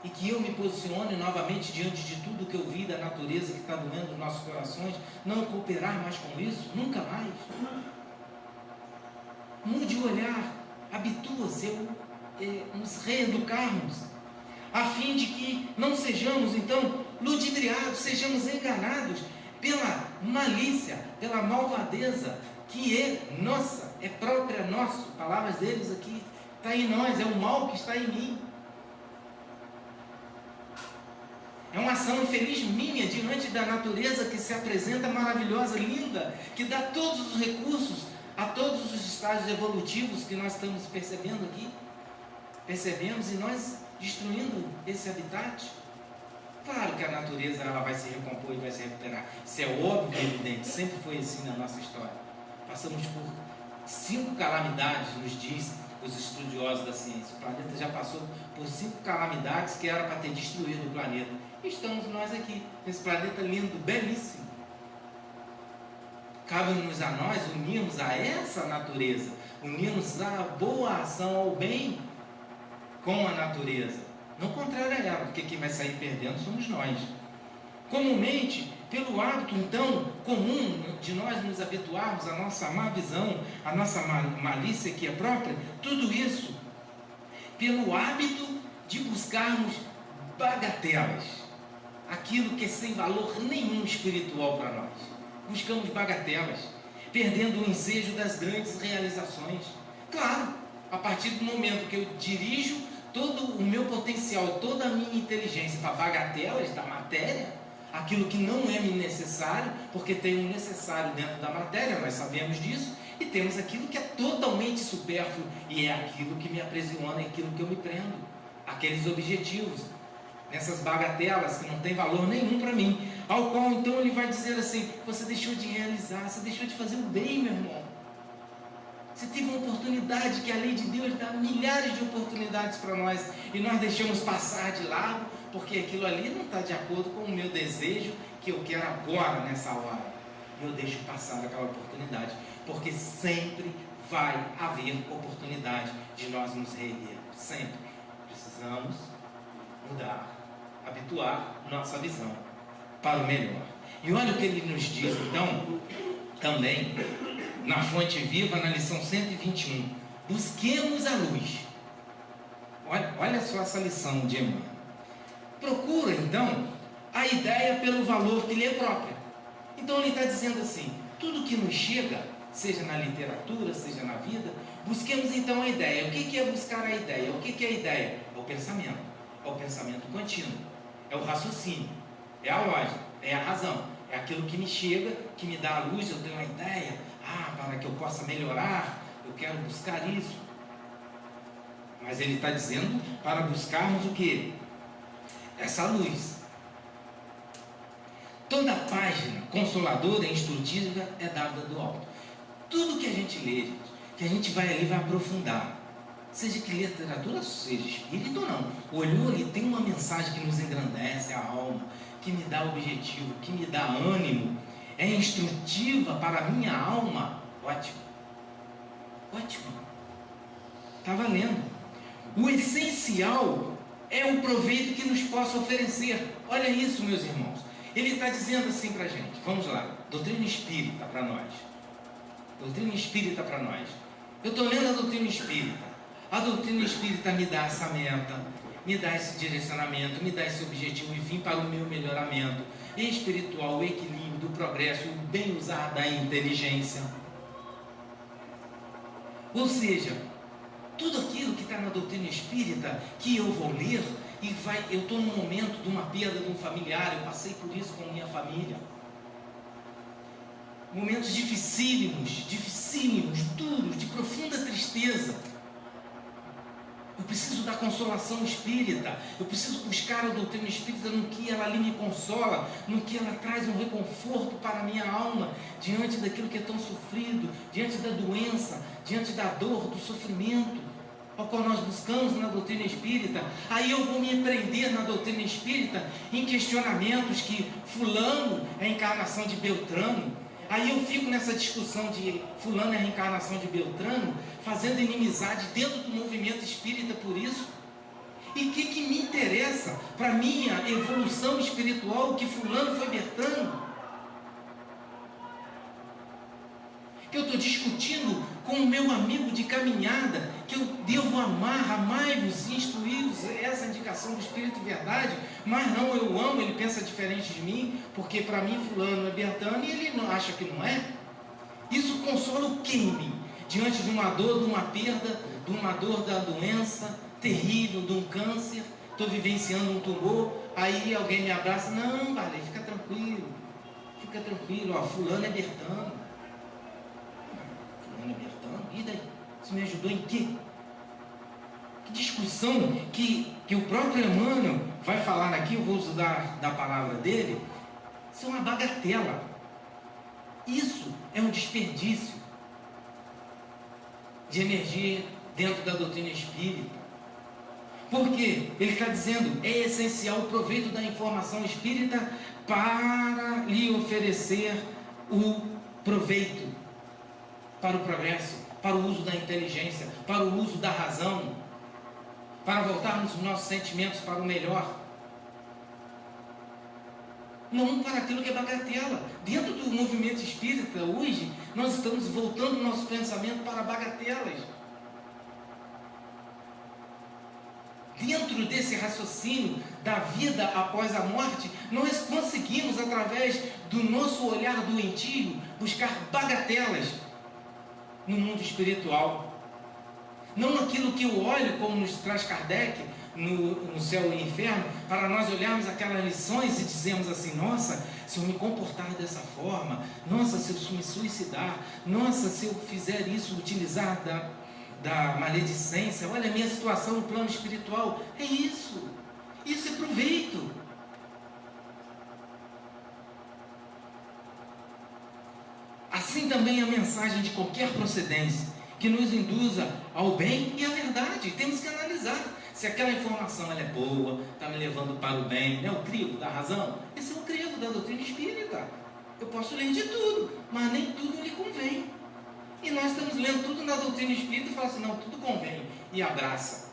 e que eu me posicione novamente diante de tudo que eu vi da natureza que está doendo os nossos corações, não cooperar mais com isso, nunca mais. Mude o olhar, habitua-se, nos reeducarmos. a fim de que não sejamos, então, ludibriados, sejamos enganados pela malícia, pela malvadeza, que é nossa, é própria nossa. Palavras deles aqui, está em nós, é o mal que está em mim. É uma ação infeliz minha diante da natureza que se apresenta maravilhosa, linda, que dá todos os recursos a todos os estágios evolutivos que nós estamos percebendo aqui. Percebemos e nós destruindo esse habitat. Claro que a natureza ela vai se recompor e vai se recuperar. Isso é óbvio e evidente, sempre foi assim na nossa história. Passamos por 5 calamidades, nos diz os estudiosos da ciência. O planeta já passou por 5 calamidades que era para ter destruído o planeta. E estamos nós aqui, nesse planeta lindo, belíssimo. Cabe-nos a nós unirmos a essa natureza, unirmos a boa ação ao bem com a natureza, não contrário a ela, porque quem vai sair perdendo somos nós. Comumente, pelo hábito então comum de nós nos habituarmos à nossa má visão, à nossa malícia que é própria, tudo isso pelo hábito de buscarmos bagatelas, aquilo que é sem valor nenhum espiritual para nós. Buscamos bagatelas, perdendo o ensejo das grandes realizações. Claro, a partir do momento que eu dirijo todo o meu potencial, toda a minha inteligência para bagatelas da matéria, aquilo que não é necessário, porque tem um necessário dentro da matéria, nós sabemos disso, e temos aquilo que é totalmente supérfluo, e é aquilo que me aprisiona, é aquilo que eu me prendo, aqueles objetivos, nessas bagatelas que não tem valor nenhum para mim, ao qual então ele vai dizer assim: você deixou de realizar, você deixou de fazer o bem, meu irmão. Você teve uma oportunidade que a lei de Deus dá milhares de oportunidades para nós e nós deixamos passar de lado porque aquilo ali não está de acordo com o meu desejo que eu quero agora, nessa hora. E eu deixo passar aquela oportunidade, porque sempre vai haver oportunidade de nós nos reerguermos. Sempre. Precisamos mudar, habituar nossa visão para o melhor. E olha o que ele nos diz então, também, na Fonte Viva, na lição 121. Busquemos a luz. Olha só essa lição de Emmanuel. Procura, então, a ideia pelo valor que lhe é próprio. Então ele está dizendo assim, tudo que nos chega, seja na literatura, seja na vida, busquemos então a ideia. O que é buscar a ideia? O que é a ideia? É o pensamento. É o pensamento contínuo. É o raciocínio. É a lógica. É a razão. É aquilo que me chega, que me dá a luz, eu tenho uma ideia. Para que eu possa melhorar, eu quero buscar isso. Mas ele está dizendo para buscarmos o quê? Essa luz. Toda página consoladora e instrutiva é dada do alto. Tudo que a gente lê, gente, que a gente vai ali vai aprofundar. Seja que literatura, seja espírito ou não. Olhou ali, tem uma mensagem que nos engrandece a alma, que me dá objetivo, que me dá ânimo. É instrutiva para a minha alma. Ótimo. Ótimo. Está valendo. O essencial é o proveito que nos possa oferecer. Olha isso, meus irmãos. Ele está dizendo assim para a gente. Vamos lá. Doutrina espírita para nós. Doutrina espírita para nós. Eu estou lendo a doutrina espírita. A doutrina espírita me dá essa meta, me dá esse direcionamento, me dá esse objetivo, enfim, para o meu melhoramento espiritual, o equilíbrio do progresso, o bem usar da inteligência. Ou seja, tudo aquilo que está na doutrina espírita, que eu vou ler, eu estou num momento de uma perda de um familiar, eu passei por isso com minha família. Momentos dificílimos, duros, de profunda tristeza. Eu preciso da consolação espírita, eu preciso buscar a doutrina espírita no que ela ali me consola, no que ela traz um reconforto para a minha alma, diante daquilo que é tão sofrido, diante da doença, diante da dor, do sofrimento, ao qual nós buscamos na doutrina espírita. Aí eu vou me prender na doutrina espírita em questionamentos que fulano é a encarnação de Beltrano. Aí eu fico nessa discussão de fulano é a reencarnação de Beltrano, fazendo inimizade dentro do movimento espírita por isso. E o que me interessa para minha evolução espiritual que fulano foi Beltrano? Que eu estou discutindo com o meu amigo de caminhada que eu devo amar, amai-vos e instruí-vos, essa indicação do Espírito e verdade, mas não, eu amo, ele pensa diferente de mim, porque para mim fulano é Bertano e ele não acha que não é. Isso consola o que em mim? Diante de uma dor, de uma perda, de uma dor da doença terrível, de um câncer, estou vivenciando um tumor, aí alguém me abraça, não, vale, fica tranquilo, ó, fulano é Bertano. Fulano é Bertano? E daí? Isso me ajudou em quê? Que discussão que o próprio Emmanuel vai falar aqui, eu vou usar da palavra dele, isso é uma bagatela. Isso é um desperdício de energia dentro da doutrina espírita. Porque ele está dizendo, é essencial o proveito da informação espírita para lhe oferecer o proveito para o progresso, para o uso da inteligência, para o uso da razão, para voltarmos os nossos sentimentos para o melhor. Não para aquilo que é bagatela. Dentro do movimento espírita, hoje, nós estamos voltando o nosso pensamento para bagatelas. Dentro desse raciocínio da vida após a morte, nós conseguimos, através do nosso olhar doentio, buscar bagatelas no mundo espiritual. Não aquilo que eu olho, como nos traz Kardec, no céu e inferno, para nós olharmos aquelas lições e dizermos assim, nossa, se eu me comportar dessa forma, nossa, se eu me suicidar, nossa, se eu fizer isso, utilizar da maledicência, olha a minha situação no plano espiritual, é isso é proveito. Assim também a mensagem de qualquer procedência que nos induza ao bem e à verdade, temos que analisar se aquela informação ela é boa, está me levando para o bem, é o crivo da razão. Esse é o crivo da doutrina espírita. Eu posso ler de tudo, mas nem tudo lhe convém. E nós estamos lendo tudo na doutrina espírita e falamos assim, não, tudo convém e abraça.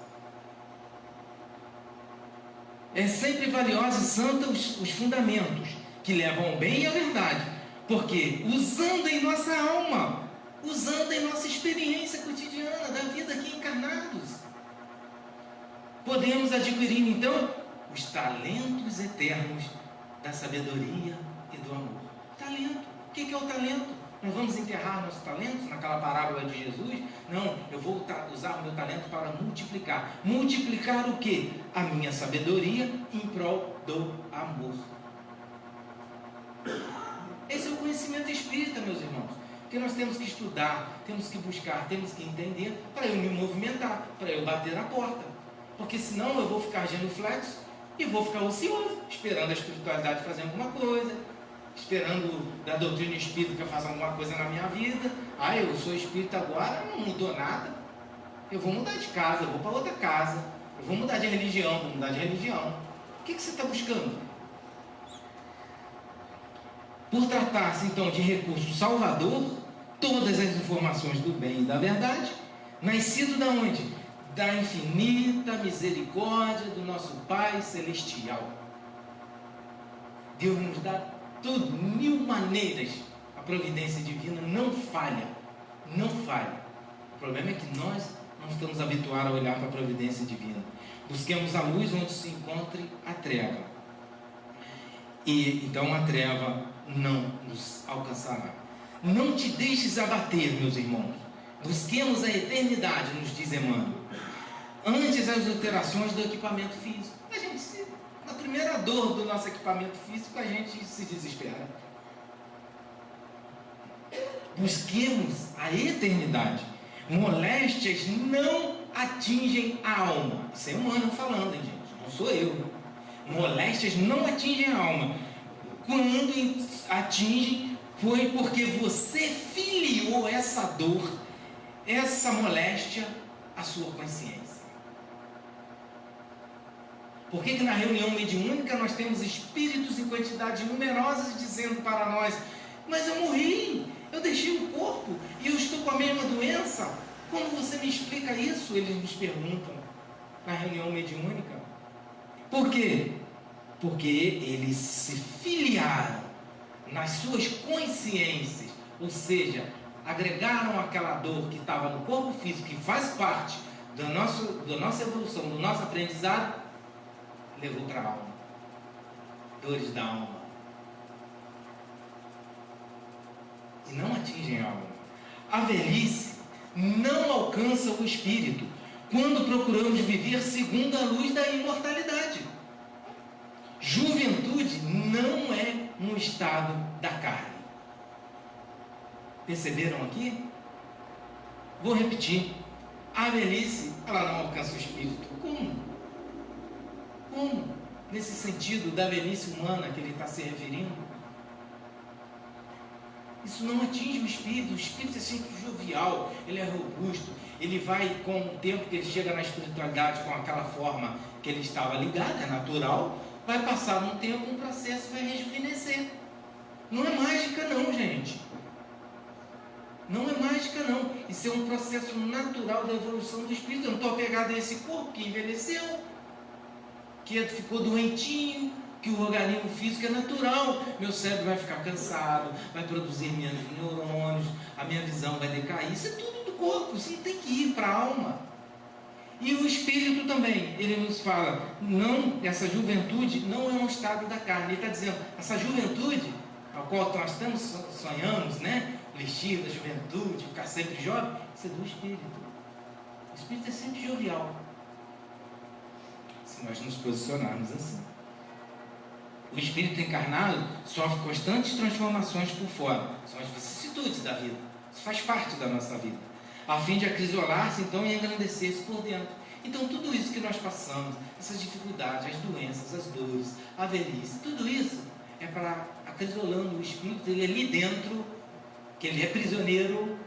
É sempre valiosa e santa os fundamentos que levam ao bem e à verdade, porque usando em nossa alma, usando em nossa experiência cotidiana da vida aqui encarnados, podemos adquirir então os talentos eternos da sabedoria e do amor. Talento, o que é o talento? Nós vamos enterrar nossos talentos naquela parábola de Jesus? Não, eu vou usar o meu talento para multiplicar. Multiplicar o quê? A minha sabedoria em prol do amor. Esse é o conhecimento espírita, meus irmãos, que nós temos que estudar, temos que buscar, temos que entender, para eu me movimentar, para eu bater na porta. Porque senão eu vou ficar genuflexo e vou ficar ocioso, esperando a espiritualidade fazer alguma coisa, esperando da doutrina espírita que eu faça alguma coisa na minha vida. Ah, eu sou espírita agora, não mudou nada. Eu vou mudar de casa, eu vou para outra casa. Eu vou mudar de religião, vou mudar de religião. O que você está buscando? Por tratar-se então de recurso salvador, todas as informações do bem e da verdade, nascido da onde? Da infinita misericórdia do nosso Pai Celestial. Deus nos dá tudo, mil maneiras. A providência divina não falha, não falha. O problema é que nós não estamos habituados a olhar para a providência divina. Busquemos a luz onde se encontre a treva. E então a treva não nos alcançará. Não te deixes abater, meus irmãos. Busquemos a eternidade, nos diz Emmanuel, antes das alterações do equipamento físico. Na primeira dor do nosso equipamento físico, a gente se desespera. Busquemos a eternidade. Moléstias não atingem a alma. Isso é Emmanuel falando, hein, gente? Não sou eu. Moléstias não atingem a alma. Quando atingem, foi porque você filiou essa dor, essa moléstia, à sua consciência. Por que na reunião mediúnica nós temos espíritos em quantidades numerosas dizendo para nós, mas eu morri, eu deixei o corpo e eu estou com a mesma doença? Como você me explica isso? Eles nos perguntam na reunião mediúnica. Por quê? Porque eles se filiaram nas suas consciências, ou seja, agregaram aquela dor que estava no corpo físico, que faz parte da nossa evolução, do nosso aprendizado, levou para a alma. Dores da alma. E não atingem a alma. A velhice não alcança o espírito quando procuramos viver segundo a luz da imortalidade. Juventude não é um estado da carne. Perceberam aqui? Vou repetir. A velhice, ela não alcança o espírito. Como? Como? Nesse sentido da velhice humana que ele está se referindo. Isso não atinge o espírito é sempre jovial, ele é robusto, ele vai com o tempo que ele chega na espiritualidade com aquela forma que ele estava ligado, é natural, vai passar um tempo, um processo, vai rejuvenescer. Não é mágica não, gente. Não é mágica não, isso é um processo natural da evolução do espírito. Eu não estou apegado a esse corpo que envelheceu, que ficou doentinho, que o organismo físico é natural. Meu cérebro vai ficar cansado, vai produzir menos neurônios, a minha visão vai decair. Isso é tudo do corpo, isso tem que ir para a alma. E o espírito também, ele nos fala, não, essa juventude não é um estado da carne. Ele está dizendo, essa juventude, ao qual nós tanto sonhamos, né? O elixir da juventude, ficar sempre jovem, isso é do espírito. O espírito é sempre jovial, se nós nos posicionarmos assim. O espírito encarnado sofre constantes transformações por fora. São as vicissitudes da vida. Isso faz parte da nossa vida. A fim de acrisolar-se, então, e engrandecer-se por dentro. Então, tudo isso que nós passamos, essas dificuldades, as doenças, as dores, a velhice, tudo isso é para acrisolando o espírito, ele ali dentro, que ele é prisioneiro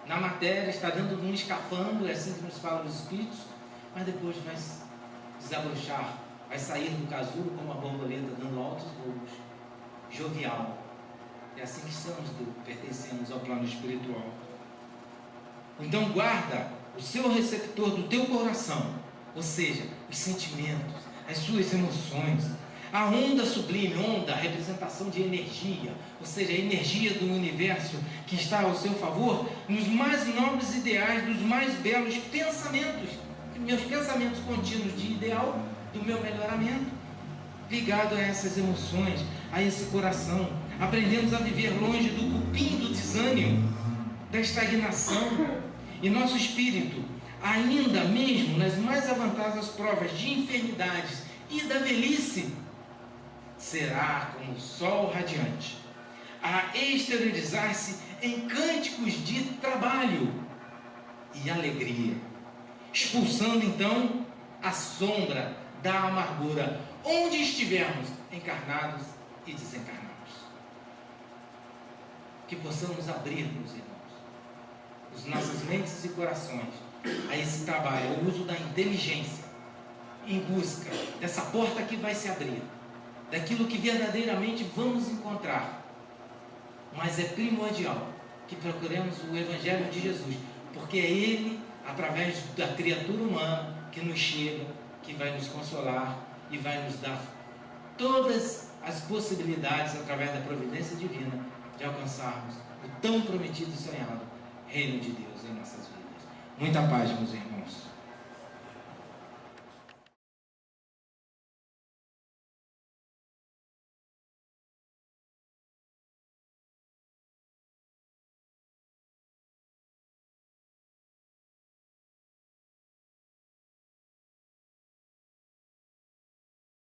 na matéria, está dentro de um escafandro, é assim que nos falam os espíritos, mas depois vai desabrochar, vai sair do casulo como a borboleta dando altos voos, jovial. É assim que pertencemos ao plano espiritual. Então guarda o seu receptor do teu coração, ou seja, os sentimentos, as suas emoções, a onda sublime, onda, representação de energia, ou seja, a energia do universo que está ao seu favor, nos mais nobres ideais, dos mais belos pensamentos, meus pensamentos contínuos de ideal, do meu melhoramento, ligado a essas emoções, a esse coração. Aprendemos a viver longe do cupim do desânimo, da estagnação, e nosso espírito, ainda mesmo nas mais avantajosas provas de enfermidades e da velhice, será como o sol radiante, a exteriorizar-se em cânticos de trabalho e alegria, expulsando então a sombra da amargura, onde estivermos encarnados e desencarnados. Que possamos abrir, meus irmãos, as nossas mentes e corações a esse trabalho, o uso da inteligência, em busca dessa porta que vai se abrir, daquilo que verdadeiramente vamos encontrar. Mas é primordial que procuremos o Evangelho de Jesus, porque é Ele, através da criatura humana, que nos chega, que vai nos consolar e vai nos dar todas as possibilidades, através da providência divina, de alcançarmos o tão prometido e sonhado reino de Deus em nossas vidas. Muita paz, meus irmãos.